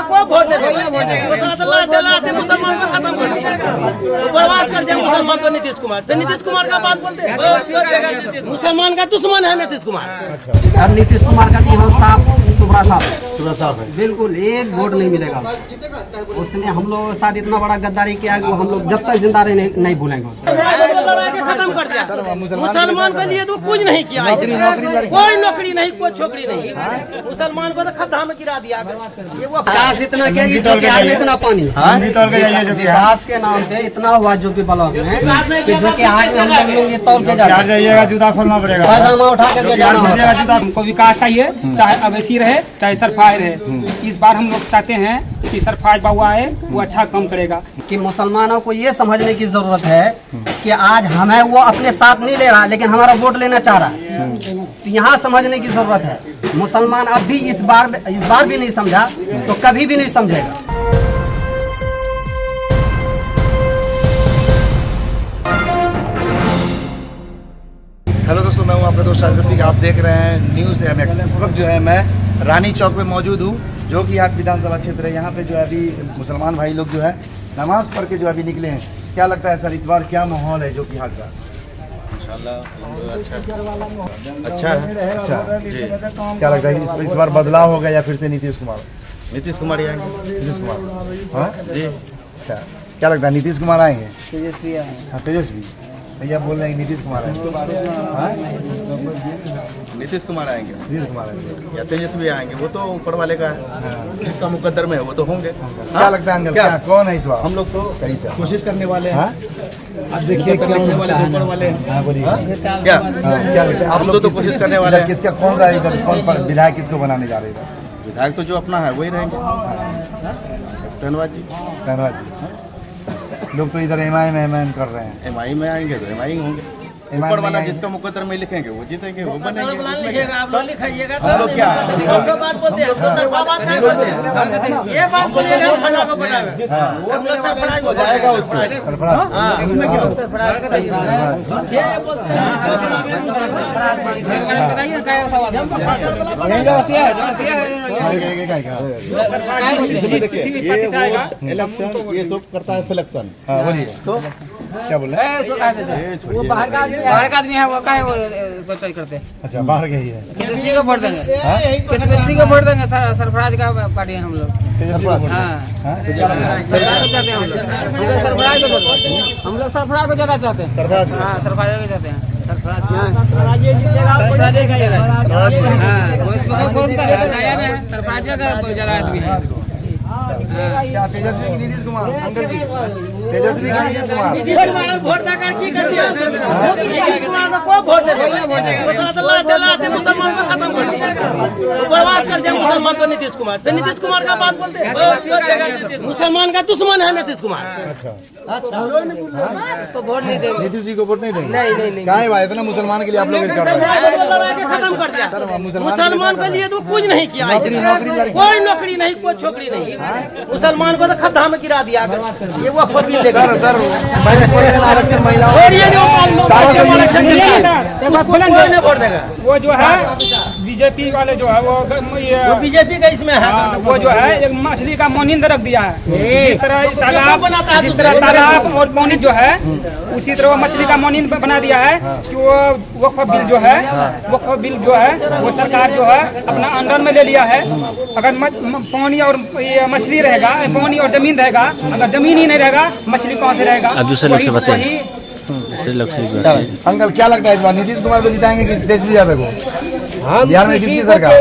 को वोट नहीं देगा। मुसलमान को खत्म कर दिया, बर्बाद कर दिया मुसलमान को नीतीश कुमार। फिर नीतीश कुमार का बात बोलते हैं, मुसलमान का दुश्मन है नीतीश कुमार। और नीतीश कुमार का जीवन साफ सुबह साफ है, बिल्कुल एक वोट नहीं मिलेगा उसने। हम लोग के साथ इतना बड़ा गद्दारी किया कि वो हम लोग जब तक जिंदा नहीं भूलेंगे उसको। खत्म कर दिया मुसलमान के लिए तो कुछ नहीं किया, कोई नौकरी नहीं, कोई छोकरी नहीं, मुसलमान को तो खत्म में गिरा दिया। ये वो विकास इतना किया कि जो बिहार में इतना पानी विकास के नाम पे इतना हुआ जो कि ब्लॉक में कि जो कि हाथ में हम लोग ये तौल के जाइएगा, जूता खोलना पड़ेगा, पैजामा उठा करके जाना होगा। हमको विकास चाहिए, चाहे अवैसी रहे चाहे सरफराज रहे। इस बार हम लोग चाहते हैं कि सरफराज बाबू आए, वो अच्छा काम करेगा। कि मुसलमानों को ये समझने की जरूरत है कि आज हमें वो अपने साथ नहीं ले रहा लेकिन हमारा वोट लेना चाह रहा है। तो यहाँ समझने की जरूरत है। मुसलमान अब भी इस बार भी नहीं समझा तो कभी भी नहीं समझेगा। हेलो दोस्तों, मैं हूं आपका दोस्त शाहिद रफीक। आप देख रहे हैं न्यूज़ MX। इस वक्त जो है मैं रानी चौक पे मौजूद हूं, जो कि हाट विधानसभा क्षेत्र है। यहाँ पे जो है अभी मुसलमान भाई लोग जो है नमाज पढ़ के जो अभी निकले हैं। क्या लगता है सर, इस बार क्या माहौल है जो कि हाट का? इंशाल्लाह अच्छा है जी। क्या लगता है कि इस बार बदलाव होगा या फिर से नीतीश कुमार ही आएंगे। नीतीश कुमार हाँ जी। अच्छा, क्या लगता है नीतीश कुमार आएंगे? तेजस्वी हाँ, तेजस्वी भैया बोल रहे हैं नीतीश कुमार आएंगे। नीतीश कुमार आएंगे नीतीश कुमार आएंगे या तेजस्वी आएंगे, वो तो ऊपर वाले का है, जिसका मुकद्दर में है वो तो होंगे। क्या लगता है अंकल, क्या कौन है इस बार? हम लोग तो कोशिश करने वाले हैं। अब देखिए करने वाले ऊपर वाले बोलिए क्या क्या लगता है आप लोग तो कोशिश करने वाले हैं। किसका कौन सा इधर कौन विधायक किसको बनाने जा रहे हैं? विधायक तो जो अपना है वही रहेंगे, धन्यवाद जी। धन्यवाद जी। लोग तो इधर एमआईएम कर रहे हैं। MI में आएंगे तो MI होंगे, ऊपर वाला जिसका मुकद्दर में लिखेंगे वो जीतेंगे, वो बनेंगे। आप लोग लिखाइएगा हम लोग क्या सबका बात बोलते हैं, बात नहीं बोलते हैं। ये बात बोलिएगा फला को बनाएगा, हम लोग सरफराज हो जाएगा उसको। सरफराज ये बोलते हैं इलेक्शन ये सब करता है सिलेक्शन। बोलिए तो क्या बोल रहे हैं? वो बाहर का आदमी है, वो का है वो करते हैं। अच्छा, बाहर के ही है। किसी को वोट देंगे, किसी को वोट देंगे। सरफराज का पार्टी है हम लोग। तेजस्वी को वोट देंगे। सरफराज को चाहते हैं हम लोग सरफराज को ज्यादा चाहते हैं। सरफराज को? हाँ, सरफराज को चाहते हैं। सरफराज ज्यादा आदमी है। क्या तेजस्वी की नीतीश कुमार? अंकल जी, तेजस्वी की नीतीश कुमार? वोट देकर की कर दिया, नीतीश कुमार का को वोट नहीं देगा। मुसलमान को खत्म कर दिया, बर्बाद कर दिया मुसलमान को नीतीश कुमार। फिर नीतीश कुमार का बात बोलते हैं, मुसलमान का दुश्मन है नीतीश कुमार। अच्छा, वोट नहीं देंगे, नीतीश जी को वोट नहीं देंगे? नहीं। क्या है भाई, इतना मुसलमान के लिए आप लोग कर रहे हैं? खत्म कर दिया मुसलमान के लिए तो कुछ नहीं किया, कोई नौकरी नहीं, कोई छोकरी नहीं, मुसलमान को तो खत्म में गिरा दिया। ये वो सर आरक्षण महिलाओं वो जो है बीजेपी वाले जो है वो बीजेपी का इसमें है। वो जो है एक मछली का मोनिंद रख दिया है। जिस तरह तालाब और मोनिंद जो है उसी तरह वो मछली का मोनिंद बना दिया है कि वो वक्फ बिल जो है वो सरकार जो है अपना अंडर में ले लिया है। अगर पानी और मछली रहेगा, पानी और जमीन रहेगा, अगर जमीन ही नहीं रहेगा मछली कहाँ से रहेगा? अंकल, क्या लगता है इस बार नीतीश कुमार को जिताएंगे कि तेजस्वी यादव को? बिहार में किसकी सरकार?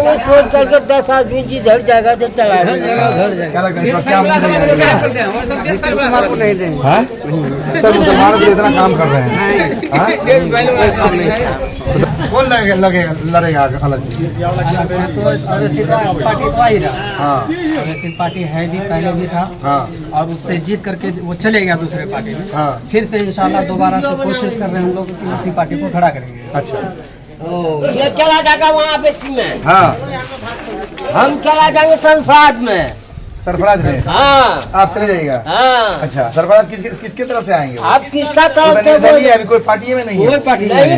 10 आदमी जी झड़ जाएगा तो चला क्या लगता है इस बार क्या कुमार को नहीं देंगे। सर मुसलमानों के लिए इतना काम कर रहे हैं, कौन लड़ेगा अलग से? पार्टी है भी, पहले भी था और उससे जीत करके वो चले गया दूसरे पार्टी में। फिर से इंशाल्लाह दोबारा से कोशिश कर रहे हैं हम लोग कि उसी पार्टी को खड़ा करेंगे। अच्छा, ये चला जाएगा वहाँ पे में, हाँ हम चला जाएंगे संसद में। सरफराज में हाँ आप चले जाइएगा। हाँ अच्छा, सरफराज किसके तरफ से आएंगे? आप किसका तो तरफ से निर्दलीय है, अभी कोई पार्टी में नहीं है। नहीं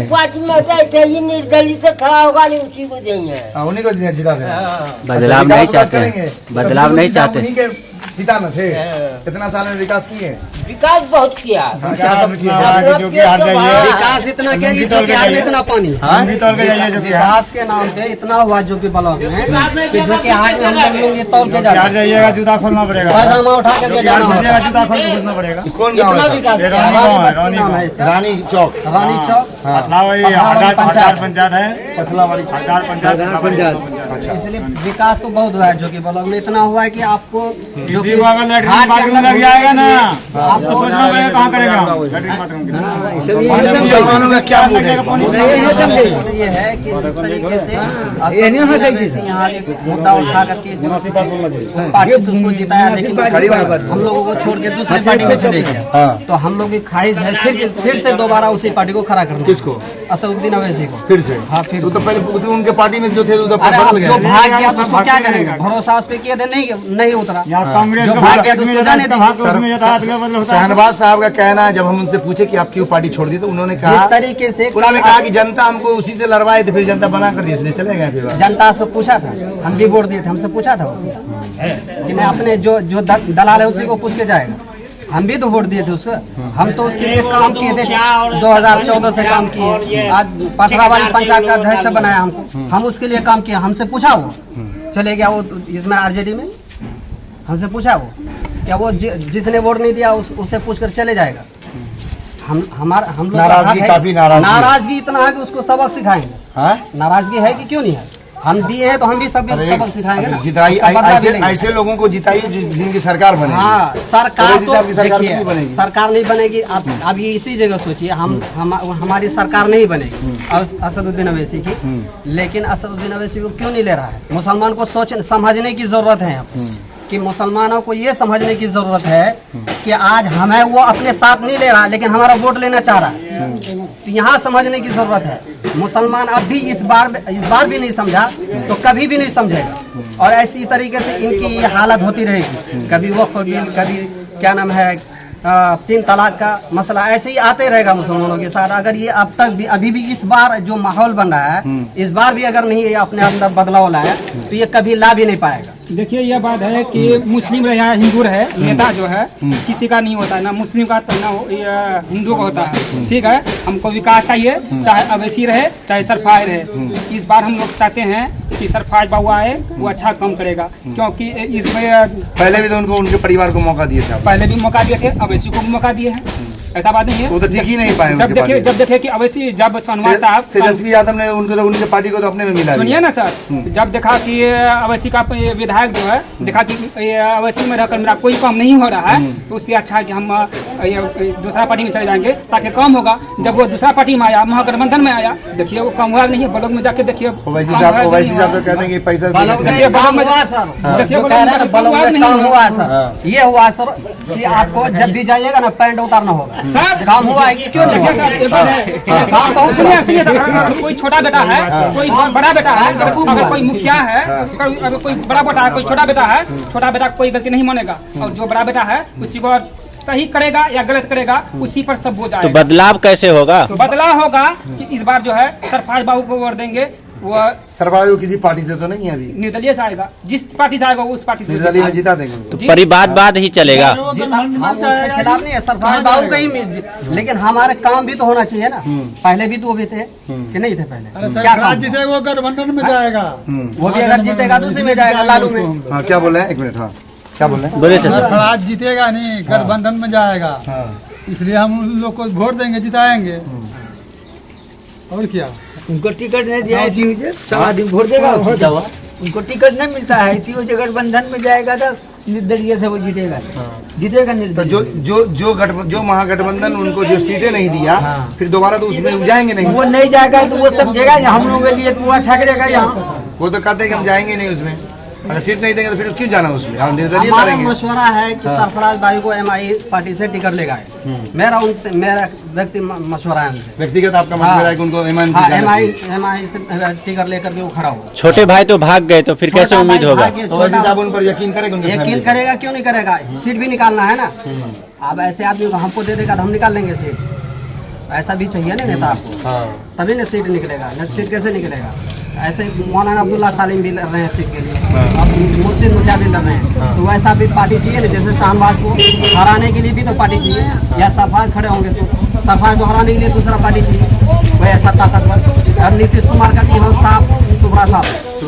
पार्टी में बैठे ही निर्दलीय से खड़ा होगा नहीं उसी को देंगे। हाँ, उन्हीं को जिता देना। बदलाव नहीं चाहते हैं। बदलाव नहीं चाहते। उन्हीं के पिता में थे। कितना साल में विकास किए? विकास बहुत किया। हाँ, क्या सब किए? विकास इतना क्या कि चौकियार में इतना पानी विकास के नाम पे इतना हुआ जो कि ब्लॉक में कि जो कि हाट में हम लोग ये तौल के जाइएगा, जूता खोलना पड़ेगा, पैजामा उठा करके जाना होगा। जूता खोल के घुसना पड़ेगा। कौन गाँव इतना है? विकास किया। रानी बस्ती नाम है इसका, रानी चौक, रानी चौक, हड़दार पंचायत है, पथलावाड़ी हड़दार पंचायत। इसलिए विकास तो बहुत हुआ है जो कि ब्लॉक में इतना हुआ है कि आपको जो कि लैट्रिन बाथरूम लग जाएगा ना, आपको सोचना पड़ेगा कहाँ करेगा लैट्रिन बाथरूम। मुसलमानों का क्या मूड है? ये है कि जिस तरीके से यहाँ एक मुद्दा उठा करके उस पार्टी से उसको जिताया, लेकिन हम लोगों को छोड़ के दूसरी पार्टी में चले गए। तो हम लोग की ख्वाहिश है फिर से दोबारा उसी पार्टी को खड़ा करना। किसको? असदुद्दीन अवैसी को। फिर से? हाँ, फिर तो पहले उनके पार्टी में जो थे उधर अरे बदल अब गए। जो भाग गया तो उसको क्या करेंगे? भरोसा उस पे किया था, नहीं उतरा। कांग्रेस जो भाग गया तो उसको जाने दीजिए। शहनवाज साहब का कहना है, जब हम उनसे पूछे कि आप क्यों पार्टी छोड़ दी, तो उन्होंने जिस कहा तरीके से कि जनता हमको उसी से लड़वाए थे, फिर जनता बना कर दिया, इसलिए चले गए। फिर जनता से पूछा था, हम भी वोट दिए थे, हमसे पूछा था उसने कि नहीं अपने जो दलाल है उसी को पूछ के जाएगा। हम भी तो वोट दिए थे उसको, हम तो उसके लिए काम किए थे, 2014 से काम किए। आज पथरावाली पंचायत का अध्यक्ष बनाया हमको, हम उसके लिए काम किए। हमसे पूछा वो चले गया, वो इसमें आरजेडी में हमसे पूछा वो क्या वो जिसने वोट नहीं दिया उससे पूछकर चले जाएगा। हम लोग नाराजगी, काफी नाराजगी इतना है कि उसको सबक सिखाएंगे। हाँ? नाराजगी है कि क्यों नहीं है? हम दिए हैं तो हम भी सबक सिखाएंगे ना। जिताई उसका बदला भी लेंगे। ऐसे लोगों को जिताइए जिनकी सरकार बने। हाँ, सरकार अवैसी साहब की तो सरकार देखिए, नहीं बनेगी। सरकार नहीं बनेगी। आप ये इसी जगह सोचिए, हमारी सरकार नहीं बनेगी असदुद्दीन अवैसी की, लेकिन असदुद्दीन अवैसी को क्यों नहीं ले रहा है? मुसलमान को समझने की जरूरत है कि मुसलमानों को ये समझने की जरूरत है कि आज हमें वो अपने साथ नहीं ले रहा, लेकिन हमारा वोट लेना चाह रहा है। तो यहाँ समझने की जरूरत है। मुसलमान अब भी इस बार भी नहीं समझा तो कभी भी नहीं समझेगा। और ऐसी तरीके से इनकी ये हालत होती रहेगी। कभी वक्फ बिल, कभी क्या नाम है 3 तलाक का मसला, ऐसे ही आते रहेगा मुसलमानों के साथ। अगर ये अब तक भी अभी भी इस बार जो माहौल बन रहा है, इस बार भी अगर नहीं ये अपने अंदर बदलाव लाया तो ये कभी ला भी नहीं पाएगा। देखिए यह बात है कि मुस्लिम रहे या हिंदू रहे, नेता जो है किसी का नहीं होता है, ना मुस्लिम का ना हिंदू का होता है। ठीक है, हमको विकास चाहिए, चाहे अवैसी रहे चाहे सरफराज रहे। इस बार हम लोग चाहते हैं कि सरफराज बाबू आए, वो अच्छा काम करेगा, क्योंकि इसमें पहले भी तो उनको उनके परिवार को मौका दिए थे, पहले भी मौका दिए थे, अवैसी को भी मौका दिए हैं। ऐसा बात नहीं है, वो तो ठीक ही नहीं पाए। जब देखे कि अवैसी, जब शहनवाज साहब तेजस्वी यादव ने उनके पार्टी को तो अपने में मिला। सुनिए ना सर, जब देखा कि अवैसी का विधायक जो है देखा कि अवैसी में रहकर मेरा कोई काम नहीं हो रहा है, तो उससे अच्छा है कि हम दूसरा पार्टी में चले जाएंगे ताकि काम होगा। जब वो दूसरा पार्टी में आया, महागठबंधन में आया, देखिए वो काम हुआ नहीं है। ब्लॉक में जाके देखिए, ओवैसी साहब तो कहते हैं कि पैसा काम हुआ सर, ये हुआ सर कि आपको जब भी जाइएगा ना पैंट उतारना होगा। काम हुआ है कि क्यों नहीं हुआ? काम बहुत हुआ। कोई छोटा बेटा है, कोई बड़ा बेटा है, अगर कोई मुखिया है, अगर कोई बड़ा बेटा है, कोई छोटा बेटा है, छोटा बेटा कोई गलती नहीं मानेगा, और जो बड़ा बेटा है उसी को सही करेगा या गलत करेगा उसी पर सब बोझ आएगा। तो बदलाव कैसे होगा? तो बदलाव होगा कि इस बार जो है सरफराज बाबू को वोट देंगे। वो सरफराज को किसी पार्टी से तो नहीं है अभी, निर्दलीय से आएगा, जिस पार्टी से आएगा उस पार्टी से निर्दलीय में जिता देंगे उनको। तो परिवादवाद ही चलेगा। हम उसके खिलाफ नहीं है, सरफराज बाबू का ही, लेकिन हमारे काम भी तो होना चाहिए ना। पहले भी तो वो भी थे कि नहीं थे? पहले क्या काम? जीतेगा वो गठबंधन में जाएगा, वो भी अगर जीतेगा तो उसी में जाएगा, लालू में। हाँ, क्या बोल रहे हैं? 1 मिनट। हाँ, क्या बोल रहे हैं? बोले चाचा। सरफराज जीतेगा नहीं, गठबंधन में जाएगा, इसलिए हम उन लोग को वोट देंगे, जिताएंगे। और क्या? उनको टिकट नहीं दिया इसी वजह से आदमी वोट देगा। उनको टिकट नहीं मिलता है, इसी वजह गठबंधन में जाएगा तो निर्दलीय से वो जीतेगा, जीतेगा तो निर्दलीय। जो महागठबंधन उनको जो सीटें नहीं दिया, फिर दोबारा तो उसमें जाएंगे नहीं। वो नहीं जाएगा तो वो समझेगा हम लोगों के लिए तो अच्छा करेगा यहाँ। वो तो कहते हैं कि हम जाएंगे नहीं उसमें। अगर सीट नहीं देंगे तो फिर क्यों जाना उसमें? हम निर्दलीय हमारा लड़ेंगे। मशवरा है कि सरफराज भाई को एमआई पार्टी से टिकट लेगा। मेरा व्यक्ति मशवरा है उनसे। व्यक्तिगत आपका मशवरा है कि उनको एमआई से जाना चाहिए। एमआई से टिकट लेकर के वो खड़ा हुआ। छोटे भाई तो भाग गए, तो फिर कैसे उम्मीद होगा? तो वैसे साहब उन पर यकीन करेंगे? उनके यकीन फैमिली करेगा, क्यों नहीं करेगा? सीट भी निकालना है ना। अब ऐसे आदमी को हमको दे देगा तो हम निकाल लेंगे सीट। ऐसा भी चाहिए ना नेता आपको, तभी ना सीट निकलेगा। न सीट कैसे निकलेगा? ऐसे मौलाना अब्दुल्ला सालिम भी लड़ रहे हैं सीट के लिए, अब मुर्शिद मुखिया भी लड़ रहे हैं। तो वैसा भी पार्टी चाहिए ना। जैसे शाहनवाज को हराने के लिए भी तो पार्टी चाहिए, या सरफराज खड़े होंगे तो सरफराज को हराने के लिए दूसरा पार्टी चाहिए। वह ऐसा ताकतवर। और नीतीश कुमार का जी हम साफ सुबह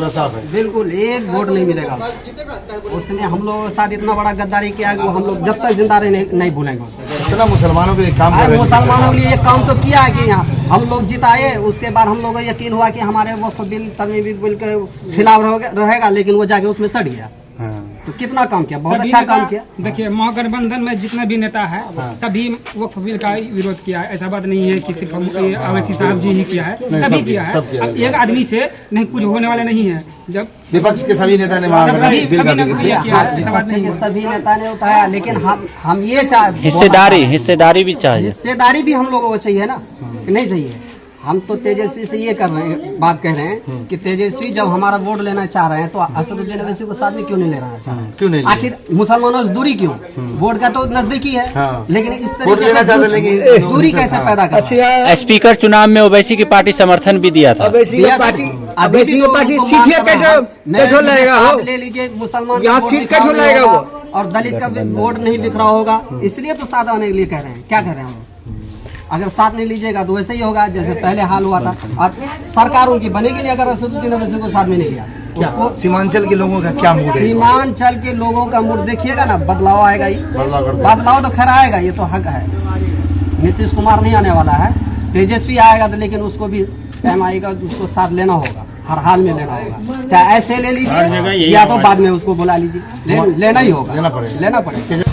साफ है, बिल्कुल एक वोट नहीं मिलेगा उसने। हम लोगों के साथ इतना बड़ा गद्दारी किया कि वो हम लोग जब तक जिंदा रहे नहीं भूलेंगे उसको। इतना मुसलमानों के लिए काम कर रहे हैं। मुसलमानों के लिए ये काम तो किया है कि यहाँ हम लोग जिताए, उसके बाद हम लोगों को यकीन हुआ कि हमारे वक्फ बिल तरमीमी बिल के खिलाफ रहेगा, लेकिन वो जाके उसमें सड़ गया। तो कितना काम किया, बहुत अच्छा काम किया। देखिए महागठबंधन में जितना भी नेता है सभी वक्फ बिल का विरोध किया है। ऐसा बात नहीं है कि सिर्फ अवैसी साहब जी ही किया है, सभी किया है। अब एक आदमी से नहीं कुछ होने वाला नहीं है। जब विपक्ष के सभी नेता ने वहाँ सभी बिल का ने विरोध किया किया। है, ऐसा बात नहीं है। सभी नेता ने उठाया, लेकिन हम ये हिस्सेदारी भी चाहिए। हिस्सेदारी भी हम लोगों को चाहिए ना, नहीं चाहिए? हम तो तेजस्वी से ये कर रहे हैं, बात कह रहे हैं कि तेजस्वी जब हमारा वोट लेना चाह रहे हैं तो असदुद्दीन ओवैसी को साथ में क्यों नहीं लेना चाह रहे हैं? क्यों नहीं? आखिर मुसलमानों से दूरी क्यों? वोट का तो नजदीकी है, लेकिन इस वोट लेना चाहते हैं, तरीके लेकिन से दूरी कैसे पैदा कर? स्पीकर चुनाव में ओवैसी की पार्टी समर्थन भी दिया था। अवैसी की पार्टी सीट कैसे लाएगा हो? ले लीजिए, मुसलमान यहाँ का सीट वोट कैसे निकाल लाएगा होगा वो? और दलित का वोट नहीं बिखरा होगा, इसलिए तो साथ आने के लिए कह रहे हैं। क्या कह रहे हैं हम? अगर साथ नहीं लीजिएगा तो वैसे ही होगा जैसे पहले हाल हुआ था। और सरकार उनकी बनेगी नहीं अगर असदुद्दीन ओवैसी को साथ में नहीं लिया। क्या सीमांचल के लोगों का क्या मूड है? सीमांचल के लोगों का मूड देखिएगा ना, बदलाव आएगा ही। बदलाव तो खैर आएगा, ये तो हक है। नीतीश कुमार नहीं आने वाला है, तेजस्वी आएगा तो, लेकिन उसको भी एमआई का उसको साथ लेना होगा, हर हाल में लेना होगा। चाहे ऐसे ले लीजिए या तो बाद में उसको बुला लीजिए, लेना ही होगा, लेना पड़ेगा।